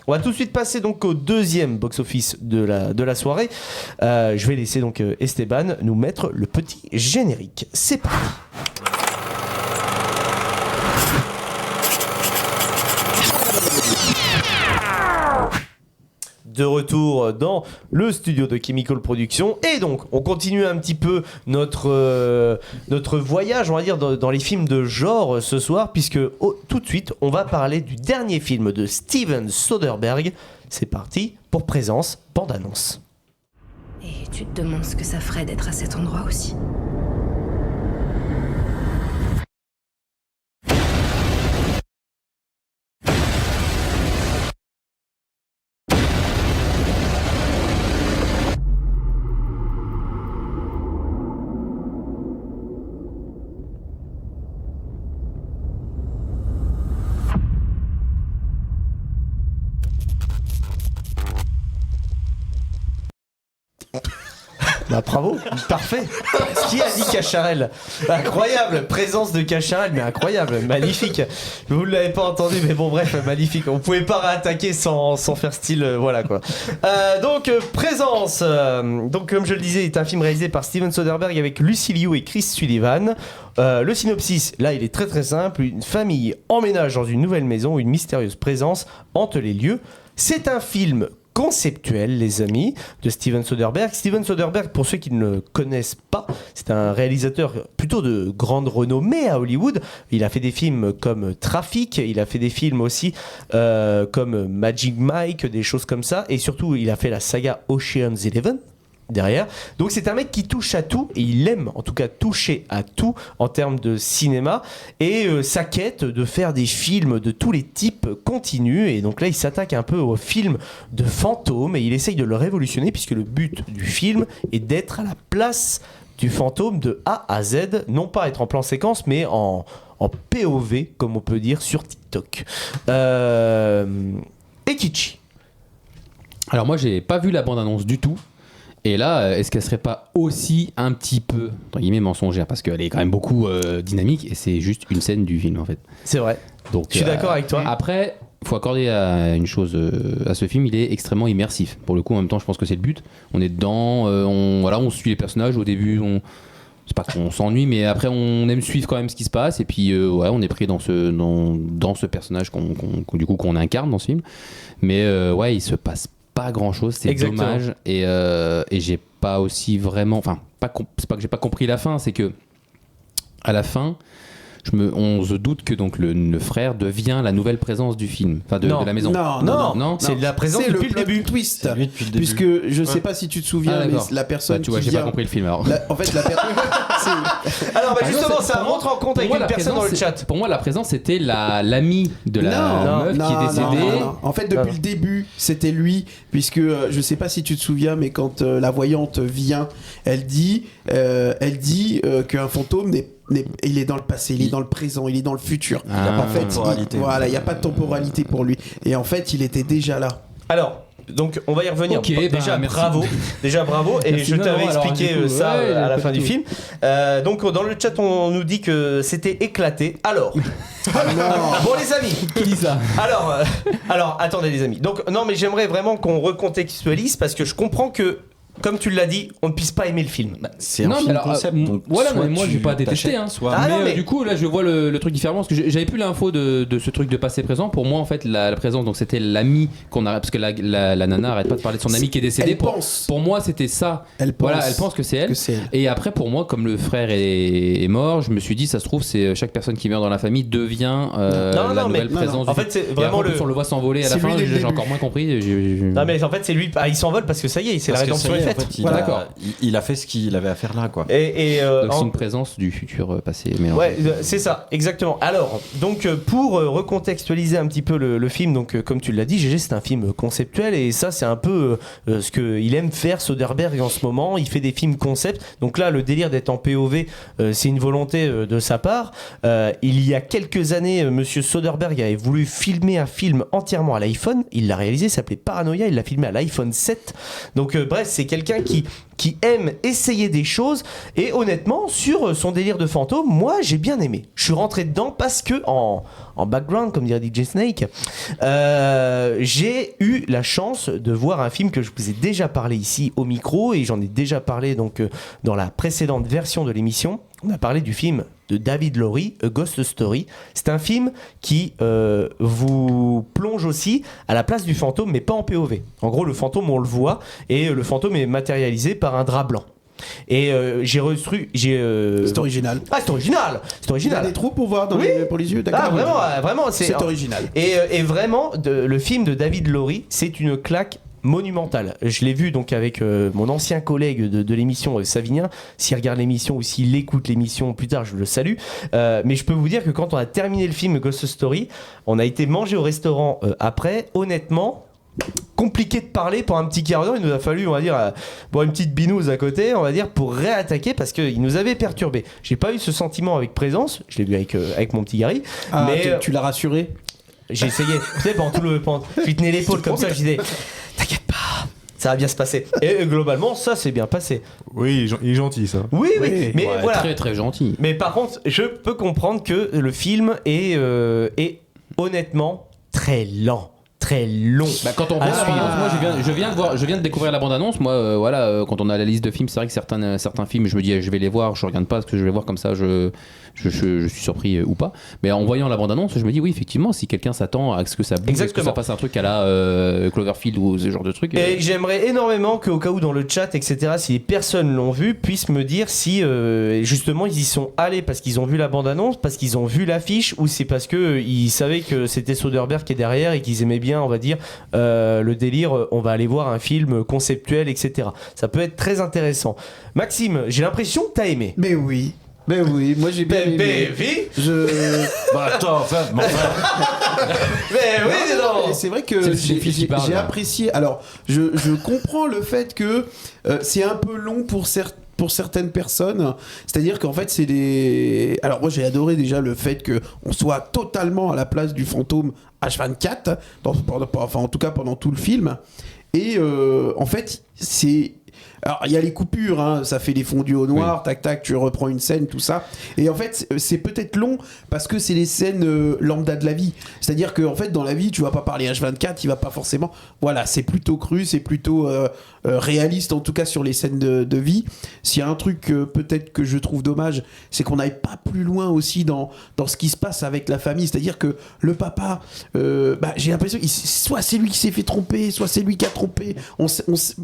On va tout de suite passer donc au deuxième box-office de la soirée. Je vais laisser donc Esteban nous mettre le petit générique. C'est parti. De retour dans le studio de Chemical Production et donc on continue un petit peu notre voyage, on va dire, dans les films de genre ce soir, puisque tout de suite on va parler du dernier film de Steven Soderbergh. C'est parti pour Présence, bande-annonce. Et tu te demandes ce que ça ferait d'être à cet endroit aussi. Bah bravo, parfait. Qui a dit Cacharel? Incroyable, présence de Cacharel, mais incroyable, magnifique. Vous ne l'avez pas entendu, mais bon bref, magnifique. On pouvait pas réattaquer sans faire style, voilà quoi. Donc présence. Donc comme je le disais, c'est un film réalisé par Steven Soderbergh avec Lucy Liu et Chris Sullivan. Le synopsis, là, il est très très simple. Une famille emménage dans une nouvelle maison où une mystérieuse présence hante les lieux. C'est un film conceptuel, les amis, de Steven Soderbergh. Steven Soderbergh, pour ceux qui ne le connaissent pas, c'est un réalisateur plutôt de grande renommée à Hollywood. Il a fait des films comme Traffic, il a fait des films aussi comme Magic Mike, des choses comme ça, et surtout il a fait la saga Ocean's 11 derrière. Donc c'est un mec qui touche à tout, et il aime en tout cas toucher à tout en termes de cinéma, et sa quête de faire des films de tous les types continue, et donc là il s'attaque un peu au film de fantôme et il essaye de le révolutionner, puisque le but du film est d'être à la place du fantôme de A à Z, non pas être en plan séquence mais en POV comme on peut dire sur TikTok. Ekichi. Alors moi j'ai pas vu la bande-annonce du tout. Et là, est-ce qu'elle serait pas aussi un petit peu, entre guillemets, mensongère, parce qu'elle est quand même beaucoup dynamique et c'est juste une scène du film en fait. C'est vrai. Donc, je suis d'accord avec toi. Après, faut accorder une chose à ce film, il est extrêmement immersif. Pour le coup, en même temps, je pense que c'est le but. On est dedans, on suit les personnages. Au début, c'est pas qu'on s'ennuie, mais après, on aime suivre quand même ce qui se passe. Et puis, on est pris dans ce personnage qu'on incarne dans ce film. Mais il se passe pas grand chose, c'est exactement dommage, et j'ai pas aussi vraiment, enfin c'est pas que j'ai pas compris la fin, c'est que à la fin on se doute que donc le frère devient la nouvelle présence du film, enfin de la maison. Non, c'est la présence depuis le début. Twist. C'est lui depuis le début. Puisque je sais pas si tu te souviens, mais la personne tu vois, qui j'ai vient... pas compris le film alors. En fait, la personne... Alors justement, ça rentre en compte avec une personne dans le chat. Pour moi, la présence c'était l'ami de la meuf qui est décédée. Non. En fait, depuis le début, c'était lui, puisque je sais pas si tu te souviens, mais quand la voyante vient, elle dit qu'un fantôme il est dans le passé, il est dans le présent, il est dans le futur. En fait, il n'y a pas de temporalité pour lui. Et en fait, il était déjà là. Alors, donc on va y revenir. Okay, déjà bravo. Et merci, je t'avais expliqué ça à la fin du tout. film. Donc dans le chat on nous dit que c'était éclaté. Alors, bon les amis, Qui dit ça? alors attendez les amis. Donc non mais j'aimerais vraiment qu'on recontextualise, parce que je comprends que, comme tu l'as dit, on ne puisse pas aimer le film. C'est un film concept. Donc voilà, mais moi j'ai pas détesté. Mais du coup, là je vois le truc différemment, parce que j'avais plus l'info de ce truc de passé présent. Pour moi, en fait, la présence, donc c'était l'ami qu'on arrête, parce que la nana arrête pas de parler de son ami qui est décédé. Pour moi, c'était ça. Elle pense que c'est elle. Et après, pour moi, comme le frère est mort, je me suis dit, ça se trouve, c'est chaque personne qui meurt dans la famille devient la nouvelle présence. En fait, c'est vraiment on le voit s'envoler à la fin. J'ai encore moins compris. Non, mais en fait, c'est lui. Il s'envole parce que ça y est, c'est la rédemption. En fait, il a fait ce qu'il avait à faire là, quoi. Donc c'est une présence du futur passé. Mais ouais, c'est ça, exactement. Alors, donc pour recontextualiser un petit peu le film, donc comme tu l'as dit, GG, c'est un film conceptuel, et ça, c'est un peu ce qu'il aime faire Soderbergh en ce moment. Il fait des films concept. Donc là, le délire d'être en POV, c'est une volonté de sa part. Il y a quelques années, Monsieur Soderbergh avait voulu filmer un film entièrement à l'iPhone. Il l'a réalisé, ça s'appelait Paranoia. Il l'a filmé à l'iPhone 7. Donc bref, c'est quelqu'un qui aime essayer des choses. Et honnêtement, sur son délire de fantôme, moi j'ai bien aimé. Je suis rentré dedans parce que en background, comme dirait DJ Snake, j'ai eu la chance de voir un film que je vous ai déjà parlé ici au micro, et j'en ai déjà parlé donc dans la précédente version de l'émission. On a parlé du film de David Lowery, A Ghost Story. C'est un film qui vous plonge aussi à la place du fantôme, mais pas en POV. En gros, le fantôme, on le voit, et le fantôme est matérialisé par un drap blanc. Et c'est original. Ah, c'est original. C'est original. Il y a des trous pour voir pour les yeux. D'accord. Ah, vraiment, c'est original. Et vraiment, le film de David Lowery, c'est une claque monumentale. Je l'ai vu donc avec mon ancien collègue de l'émission, Savinien. S'il regarde l'émission ou s'il écoute l'émission plus tard, je le salue. Mais je peux vous dire que quand on a terminé le film Ghost Story, on a été manger au restaurant après. Honnêtement, compliqué de parler pour un petit quart d'heure. Il nous a fallu, on va dire, une petite binouse à côté, on va dire, pour réattaquer, parce qu'il nous avait perturbé. J'ai pas eu ce sentiment avec Présence. Je l'ai vu avec mon petit Gary. Ah, mais tu l'as rassuré? J'ai essayé. Tu sais, pendant tout le je lui tenais l'épaule comme ça, je disais t'inquiète pas, ça va bien se passer. Et globalement, ça s'est bien passé. Oui, il est gentil, ça. Oui, mais voilà. Très très gentil. Mais par contre, je peux comprendre que le film est honnêtement très lent. Très long. Bah, quand on voit la bande-annonce, moi je viens de découvrir la bande-annonce. Moi, quand on a la liste de films, c'est vrai que certains films, je me dis je vais les voir, je regarde pas parce que je vais les voir comme ça, je suis surpris ou pas. Mais en voyant la bande-annonce, je me dis oui, effectivement, si quelqu'un s'attend à ce que ça bouge, à ce que ça passe un truc à la Cloverfield ou ce genre de truc. Et j'aimerais énormément qu'au cas où dans le chat, etc., si les personnes l'ont vu, puissent me dire si justement ils y sont allés parce qu'ils ont vu la bande-annonce, parce qu'ils ont vu l'affiche, ou c'est parce qu'ils savaient que c'était Soderbergh qui est derrière et qu'ils aimaient bien, on va dire, le délire, on va aller voir un film conceptuel, etc. Ça peut être très intéressant. Maxime, j'ai l'impression que t'as aimé. Mais oui, moi j'ai bien aimé. Attends, mais oui, non. Et c'est vrai que j'ai apprécié. Alors, je comprends le fait que c'est un peu long pour certaines personnes, c'est-à-dire qu'en fait c'est des... Alors moi j'ai adoré déjà le fait qu'on soit totalement à la place du fantôme H24, en tout cas pendant tout le film, et en fait c'est... Alors il y a les coupures, hein, ça fait des fondus au noir, oui. Tac tac, tu reprends une scène, tout ça. Et en fait c'est peut-être long parce que c'est les scènes lambda de la vie. C'est-à-dire qu'en fait dans la vie tu vas pas parler H24, il va pas forcément... Voilà, c'est plutôt cru, c'est plutôt réaliste en tout cas sur les scènes de vie. S'il y a un truc peut-être que je trouve dommage, c'est qu'on n'aille pas plus loin aussi dans ce qui se passe avec la famille. C'est-à-dire que le papa, j'ai l'impression soit c'est lui qui s'est fait tromper, soit c'est lui qui a trompé.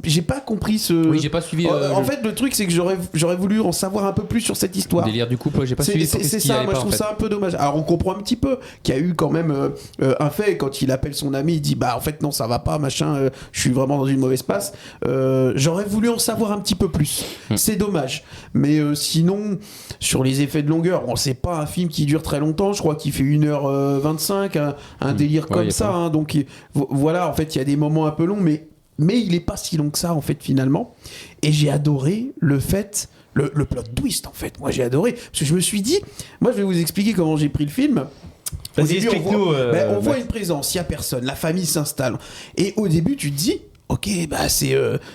J'ai pas compris ce... Oui, j'ai pas suivi. En fait, le truc, c'est que j'aurais voulu en savoir un peu plus sur cette histoire. Le délire du couple, j'ai pas suivi. C'est ça, moi je trouve ça un peu dommage. Alors on comprend un petit peu qu'il y a eu quand même un fait, quand il appelle son ami, il dit en fait non, ça va pas, machin, je suis vraiment dans une mauvaise passe. J'aurais voulu en savoir un petit peu plus. C'est dommage. Mais sinon, sur les effets de longueur, c'est pas un film qui dure très longtemps, je crois qu'il fait 1h25, un délire comme ça. Hein, donc voilà, en fait, il y a des moments un peu longs, mais il est pas si long que ça en fait finalement. Et j'ai adoré le fait, le plot twist en fait. Moi j'ai adoré parce que je me suis dit, moi je vais vous expliquer comment j'ai pris le film. Vas-y, explique-nous. On voit une présence, il y a personne, la famille s'installe. Et au début tu te dis, ok,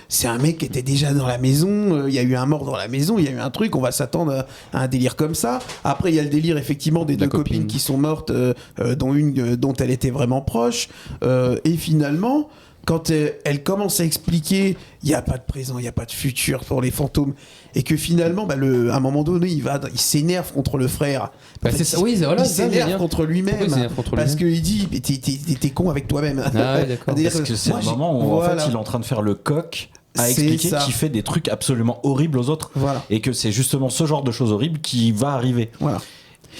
c'est un mec qui était déjà dans la maison, il y a eu un mort dans la maison, il y a eu un truc, on va s'attendre à un délire comme ça. Après il y a le délire effectivement des deux copines qui sont mortes, dont une dont elle était vraiment proche. Et finalement, quand elle commence à expliquer, il n'y a pas de présent, il n'y a pas de futur pour les fantômes, et que finalement, à un moment donné, il s'énerve contre le frère. C'est ça, oui, voilà, il s'énerve contre lui-même, parce qu'il dit t'es con avec toi-même. Ah, ouais, d'accord. Parce que c'est le moment où en fait, il est en train de faire le coq à expliquer qu'il fait des trucs absolument horribles aux autres, et que c'est justement ce genre de choses horribles qui va arriver. Voilà.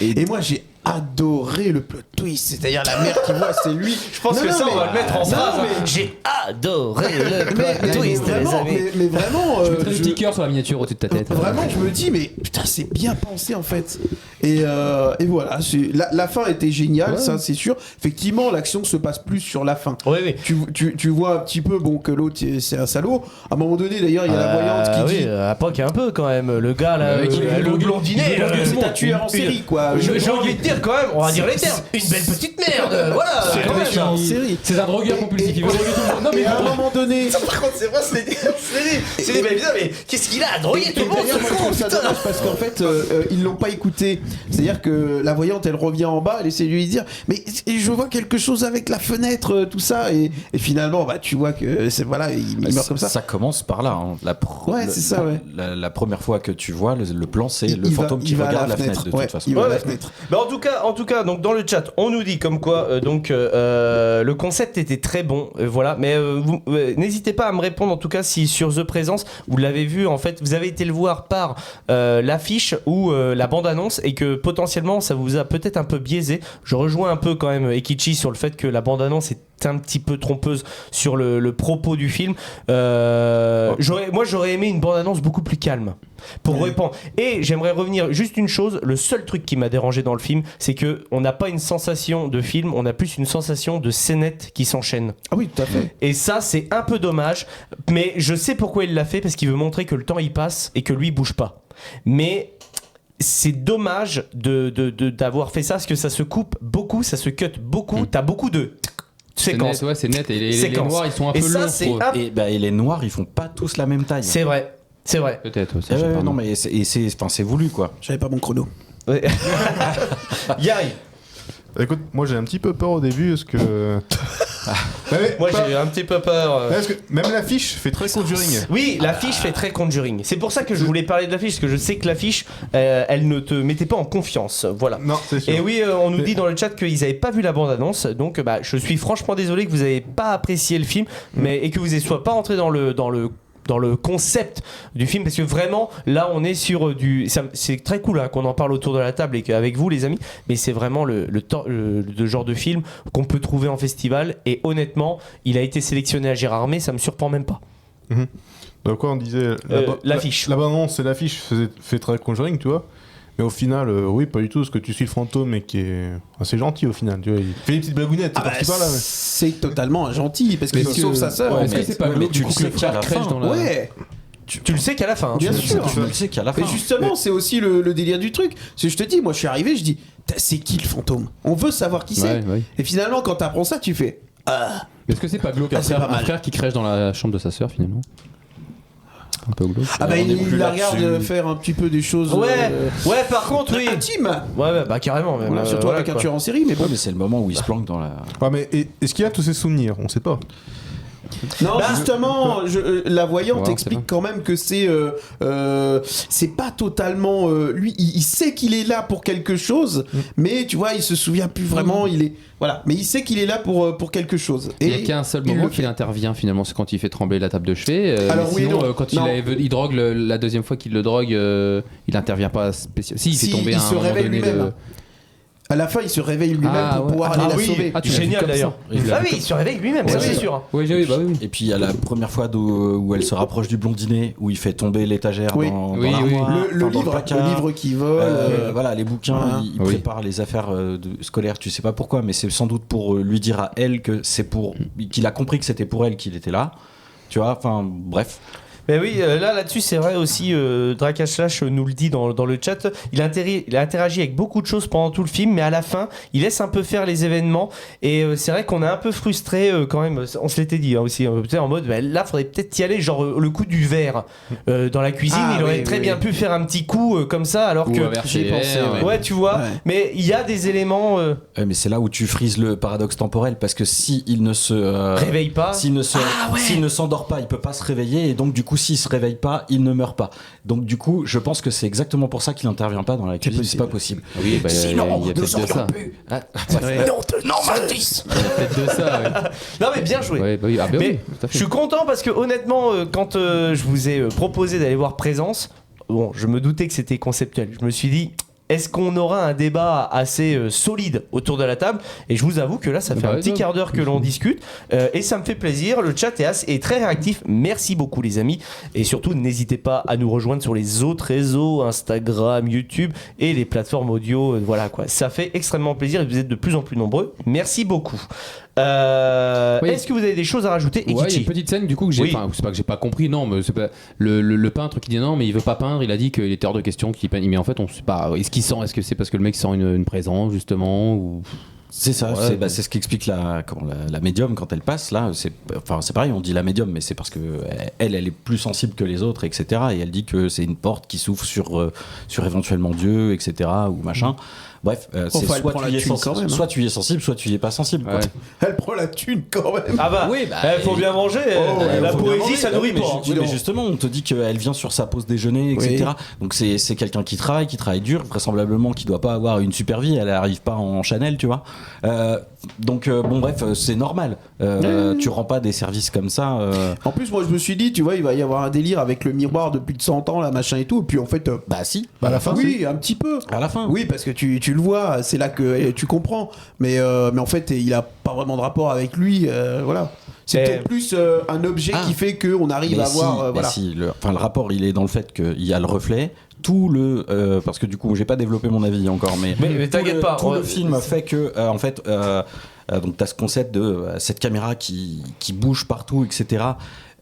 Et moi, j'ai adoré le plot twist, c'est-à-dire la mère qui voit, c'est lui. Je pense on va le mettre en phrase. J'ai adoré le plot twist, les amis. Mais vraiment, je mettrais un petit cœur sur la miniature au-dessus de ta tête. Vraiment, je me dis, mais putain, c'est bien pensé en fait. Et voilà, la fin était géniale, ça c'est sûr. Effectivement, l'action se passe plus sur la fin. Oui. Tu vois un petit peu que l'autre c'est un salaud. À un moment donné, d'ailleurs, il y a la voyante qui dit. À Pâques un peu quand même. Le gars là, le blondinet, c'est un tueur en série quoi. J'ai envie de dire. dire quand même, on va dire les termes. Une belle petite merde, voilà. C'est un drogueur compulsif. Il veut droguer tout le monde. Non mais à un moment donné. Par contre, c'est vrai, c'est des mais qu'est-ce qu'il a à droguer tout le monde? D'ailleurs, moi je trouve ça dommage parce qu'en fait, ils l'ont pas écouté. C'est-à-dire que la voyante, elle revient en bas, elle essaie de lui dire, mais je vois quelque chose avec la fenêtre, tout ça, et finalement, bah tu vois que c'est voilà, il meurt comme ça. Ça commence par là. Hein. C'est ça, ouais. La première fois que tu vois le plan, c'est le fantôme qui regarde la fenêtre de toute façon. Il va à la fenêtre. Bah en tout cas, donc dans le chat, on nous dit comme quoi, le concept était très bon, voilà. Mais vous n'hésitez pas à me répondre en tout cas si sur The Presence vous l'avez vu en fait, vous avez été le voir par l'affiche ou la bande-annonce et que potentiellement ça vous a peut-être un peu biaisé. Je rejoins un peu quand même Ekichi sur le fait que la bande-annonce est un petit peu trompeuse sur le propos du film. J'aurais aimé une bande-annonce beaucoup plus calme pour répondre. Et j'aimerais revenir juste une chose, le seul truc qui m'a dérangé dans le film, c'est que on n'a pas une sensation de film, on a plus une sensation de scénettes qui s'enchaînent. Ah oui, tout à fait. Et ça, c'est un peu dommage, mais je sais pourquoi il l'a fait, parce qu'il veut montrer que le temps il passe et que lui bouge pas. Mais c'est dommage d'avoir fait ça, parce que ça se coupe beaucoup, ça se cut beaucoup, t'as beaucoup de séquences. Net, ouais, c'est net, et les noirs ils sont un peu longs. Et les noirs ils font pas tous la même taille. C'est vrai. Peut-être. Non mais c'est voulu quoi. J'avais pas mon chrono. Ouais. Yari. Écoute, moi j'ai un petit peu peur au début parce que. Moi j'ai eu un petit peu peur. Parce que même l'affiche fait très Conjuring. Oui, l'affiche fait très Conjuring. C'est pour ça que je voulais parler de l'affiche, parce que je sais que l'affiche, elle ne te mettait pas en confiance. Voilà. Non, c'est sûr. Et oui, on nous dit dans le chat qu'ils n'avaient pas vu la bande-annonce, donc je suis franchement désolé que vous n'avez pas apprécié le film, et que vous ne soyez pas rentré dans le concept du film, parce que vraiment là on est sur c'est très cool hein, qu'on en parle autour de la table et qu'avec vous les amis, mais c'est vraiment le genre de film qu'on peut trouver en festival, et honnêtement il a été sélectionné à Gérardmer, ça me surprend même pas. Donc quoi on disait l'affiche. La bande-annonce et l'affiche fait très Conjuring, tu vois. Mais au final, oui, pas du tout, parce que tu suis le fantôme et qui est assez gentil au final. Tu vois, il fait des petites blagounettes, c'est parti par là. C'est totalement gentil, parce qu'il sauve sa sœur. Est-ce que c'est pas mais tu le sais qu'à la fin. Ouais. Tu le sais qu'à la fin. Hein, bien sûr. Tu le sais qu'à la fin. Et justement, c'est aussi le délire du truc. C'est je te dis, moi je suis arrivé, je dis, c'est qui le fantôme? On veut savoir qui c'est. Ouais. Et finalement, quand t'apprends ça, tu fais. Est-ce que c'est pas glauque un frère qui crèche dans la chambre de sa sœur finalement? Un peu glauque. Ah bah il la regarde faire un petit peu des choses. Ouais, par contre, oui. Intime. Ouais, bah carrément. Même, voilà, surtout avec un tueur en série, mais bon. Ouais, mais c'est le moment où il se planque dans la. Ouais, mais est-ce qu'il a tous ses souvenirs? On sait pas. Non, justement, la voyante explique quand même que c'est pas totalement lui. Il sait qu'il est là pour quelque chose, mais tu vois, il se souvient plus vraiment. Il est voilà, mais il sait qu'il est là pour quelque chose. Et il n'y a qu'un seul moment qu'il intervient finalement, c'est quand il fait trembler la table de chevet. Alors oui, sinon, quand il drogue la deuxième fois qu'il le drogue, il intervient pas spécialement. Si, il fait tomber il un se réveille lui-même. À la fin, il se réveille lui-même pour pouvoir aller la sauver. Génial d'ailleurs. Ah oui, il se réveille lui-même, ça c'est sûr. Oui. Et puis il y a la première fois où elle se rapproche du blondinet, où il fait tomber l'étagère dans le livre qui vole. Voilà, les bouquins, il prépare les affaires scolaires, tu sais pas pourquoi, mais c'est sans doute pour lui dire à elle que c'est qu'il a compris que c'était pour elle qu'il était là. Tu vois, enfin bref. Mais oui, là-dessus, c'est vrai aussi, Drakaslash nous le dit dans le chat, il a interagi avec beaucoup de choses pendant tout le film, mais à la fin, il laisse un peu faire les événements, et c'est vrai qu'on est un peu frustré quand même, on se l'était dit hein, aussi, peut-être en mode, là, faudrait peut-être y aller, genre le coup du verre dans la cuisine, il aurait très bien pu faire un petit coup comme ça, alors que... J'y pensais, ouais, tu vois, mais il y a des éléments... mais c'est là où tu frises le paradoxe temporel, parce que s'il ne se... réveille pas, s'il ne s'endort pas, il peut pas se réveiller, et donc du coup, s'il se réveille pas, il ne meurt pas. Donc du coup, je pense que c'est exactement pour ça qu'il n'intervient pas dans la cuisine. C'est pas possible. Oui, sinon, il y a peut-être de ça. Non, Martis. Il y a peut-être de ça. Non mais bien joué. Mais je suis content parce que honnêtement, quand je vous ai proposé d'aller voir Présence, bon, je me doutais que c'était conceptuel. Je me suis dit, est-ce qu'on aura un débat assez solide autour de la table? Et je vous avoue que là, ça fait un petit quart d'heure que l'on discute et ça me fait plaisir. Le chat est très réactif. Merci beaucoup les amis. Et surtout, n'hésitez pas à nous rejoindre sur les autres réseaux, Instagram, YouTube et les plateformes audio. Voilà quoi. Ça fait extrêmement plaisir et vous êtes de plus en plus nombreux. Merci beaucoup. Est-ce que vous avez des choses à rajouter, Ouais, il y a Ekichi? une petite scène du coup que j'ai. Enfin, c'est pas que j'ai pas compris, non, mais c'est pas le peintre qui dit non, mais il veut pas peindre. Il a dit qu'il était hors de question qu'il peigne. Mais en fait, on sait pas. Est-ce qu'il sent? Est-ce que c'est parce que le mec sent une présence justement ou... C'est ça, Ouais, c'est ce qu'explique la médium quand elle passe là. C'est pareil, on dit la médium, mais c'est parce que elle est plus sensible que les autres, etc. Et elle dit que c'est une porte qui s'ouvre sur éventuellement Dieu, etc. ou machin. Bref, c'est elle prend la thune quand même, hein. soit tu y es sensible, soit tu y es pas sensible. Quoi. Ouais. Elle prend la thune quand même. Ah bah, Oui, faut bien manger. La faut bien poésie, manger. ça nourrit mais, pas. hein. mais justement, on te dit qu'elle vient sur sa pause déjeuner, etc. Donc c'est quelqu'un qui travaille dur, vraisemblablement qui doit pas avoir une super vie. Elle arrive pas en Chanel, tu vois. Donc bon, bref, c'est normal. Tu rends pas des services comme ça. En plus, moi, je me suis dit, tu vois, il va y avoir un délire avec le miroir de plus de 100 ans, là, machin et tout. Et puis en fait, Bah si. À la fin, oui, un petit peu. À la fin. Oui, parce que tu le vois, c'est là que tu comprends. Mais en fait, il a pas vraiment de rapport avec lui. Voilà. C'est peut-être plus un objet qui fait qu'on arrive à voir. Voilà. Le rapport, il est dans le fait qu'il y a le reflet. Parce que du coup, j'ai pas développé mon avis encore, mais t'inquiète pas. Tout le film fait que, en fait, donc t'as ce concept de cette caméra qui bouge partout, etc.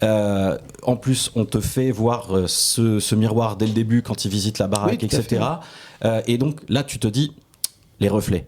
En plus, on te fait voir ce miroir dès le début quand il visite la baraque, Oui, tout à etc. Et donc là, tu te dis les reflets.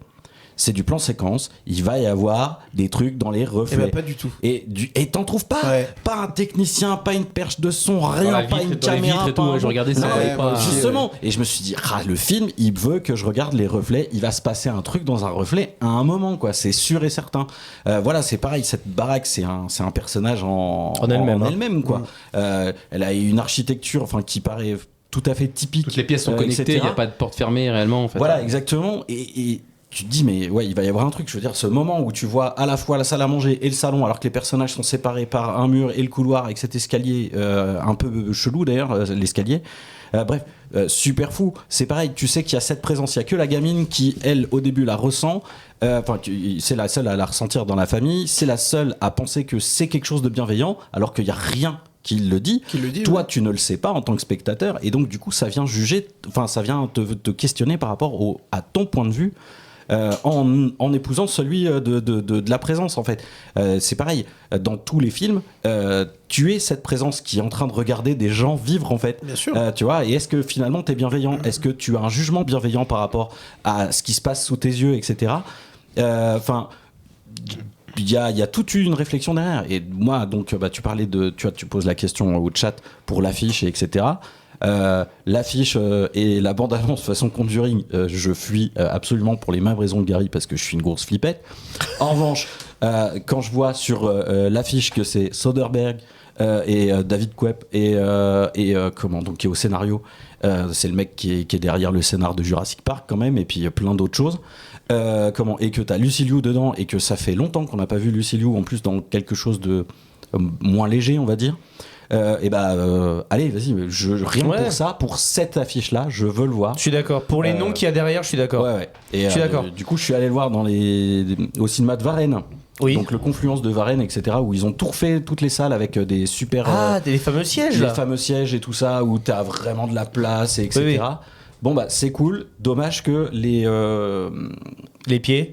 C'est du plan séquence, il va y avoir des trucs dans les reflets. Eh ben, pas du tout. Et t'en trouves pas. Ouais. Pas un technicien, pas une perche de son, rien, Dans la pas vitre, une dans les caméra. vitres et tout, ouais, je regardais ça, Non, il y avait pas- justement. Et je me suis dit, le film, il veut que je regarde les reflets. Il va se passer un truc dans un reflet à un moment, quoi. C'est sûr et certain. Voilà, c'est pareil. Cette baraque, c'est un personnage en elle-même, quoi. Elle a une architecture, qui paraît tout à fait typique. Toutes les pièces sont connectées, il n'y a pas de porte fermée réellement en fait. Voilà, exactement. Et tu te dis, mais ouais, il va y avoir un truc. Je veux dire, ce moment où tu vois à la fois la salle à manger et le salon, alors que les personnages sont séparés par un mur et le couloir, avec cet escalier un peu chelou d'ailleurs, l'escalier. Bref, super fou. C'est pareil, tu sais qu'il y a cette présence. Il n'y a que la gamine qui, elle, au début, la ressent. C'est la seule à la ressentir dans la famille. C'est la seule à penser que c'est quelque chose de bienveillant, alors qu'il n'y a rien qui le dit. Toi, tu ne le sais pas en tant que spectateur. Et donc, du coup, ça vient juger, ça vient te questionner par rapport à ton point de vue. En épousant celui de la présence en fait. C'est pareil, dans tous les films, tu es cette présence qui est en train de regarder des gens vivre en fait. Bien sûr. Tu vois, et est-ce que finalement tu es bienveillant? Est-ce que tu as un jugement bienveillant par rapport à ce qui se passe sous tes yeux, etc. Il y a toute une réflexion derrière. Et moi, donc, tu parlais tu poses la question au chat pour l'affiche, etc. L'affiche et la bande-annonce façon Conjuring, je fuis absolument pour les mêmes raisons que Gary parce que je suis une grosse flippette. En revanche, quand je vois sur l'affiche que c'est Soderbergh et David Koepp et qui est au scénario, c'est le mec qui est derrière le scénar de Jurassic Park quand même, et puis plein d'autres choses. Et que t'as Lucy Liu dedans et que ça fait longtemps qu'on n'a pas vu Lucy Liu en plus dans quelque chose de moins léger, on va dire. Allez, vas-y, rien pour ça, pour cette affiche-là, je veux le voir. Je suis d'accord. Pour les noms qu'il y a derrière, je suis d'accord. Ouais. Et je suis d'accord. Du coup, je suis allé le voir au cinéma de Varennes. Oui. Donc le Confluence de Varennes, etc. Où ils ont tout refait toutes les salles avec des super. Les fameux sièges. Les fameux sièges et tout ça, où t'as vraiment de la place, etc. Oui. Bon c'est cool. Dommage que les pieds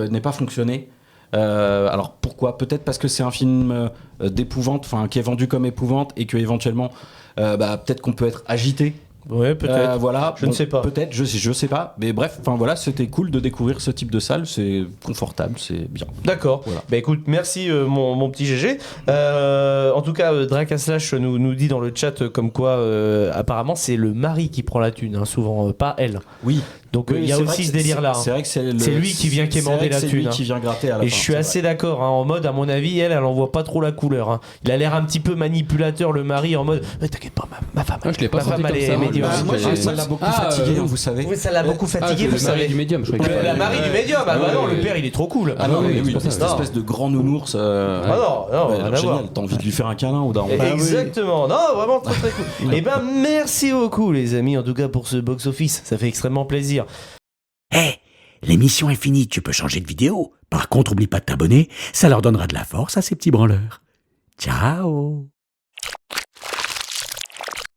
n'aient pas fonctionné. Alors pourquoi? Peut-être parce que c'est un film d'épouvante, qui est vendu comme épouvante et que éventuellement peut-être qu'on peut être agité. Ouais, peut-être. Voilà, je ne sais pas. Peut-être, je sais pas. Mais bref, voilà, c'était cool de découvrir ce type de salle. C'est confortable, c'est bien. D'accord. Voilà. Bah écoute, merci mon petit GG. En tout cas, Drakaslash nous dit dans le chat comme quoi apparemment c'est le mari qui prend la thune, hein, souvent, pas elle. Oui. Donc il y a aussi ce délire-là. C'est vrai que c'est lui qui vient quémander la thune. C'est lui qui vient gratter à la fin. Et je suis assez d'accord, hein, en mode, à mon avis, elle en voit pas trop la couleur. Hein. Il a l'air un petit peu manipulateur, le mari, en mode, t'inquiète pas, ma femme. Je l'ai pas senti femme, comme elle ça. est médium. Ça l'a beaucoup fatigué, vous savez. Oui, ça l'a beaucoup fatigué, vous le mari savez. du médium, je crois. La Marie du médium, non, le père il est trop cool. Ah non, mais oui, c'est pas cette ça. espèce de grand nounours. non, rien à voir. Génial, t'as envie de lui faire un câlin au daron. Exactement, non, vraiment très très cool. Et merci beaucoup les amis, en tout cas pour ce box-office, ça fait extrêmement plaisir. L'émission est finie, tu peux changer de vidéo. Par contre, oublie pas de t'abonner, ça leur donnera de la force à ces petits branleurs. Ciao!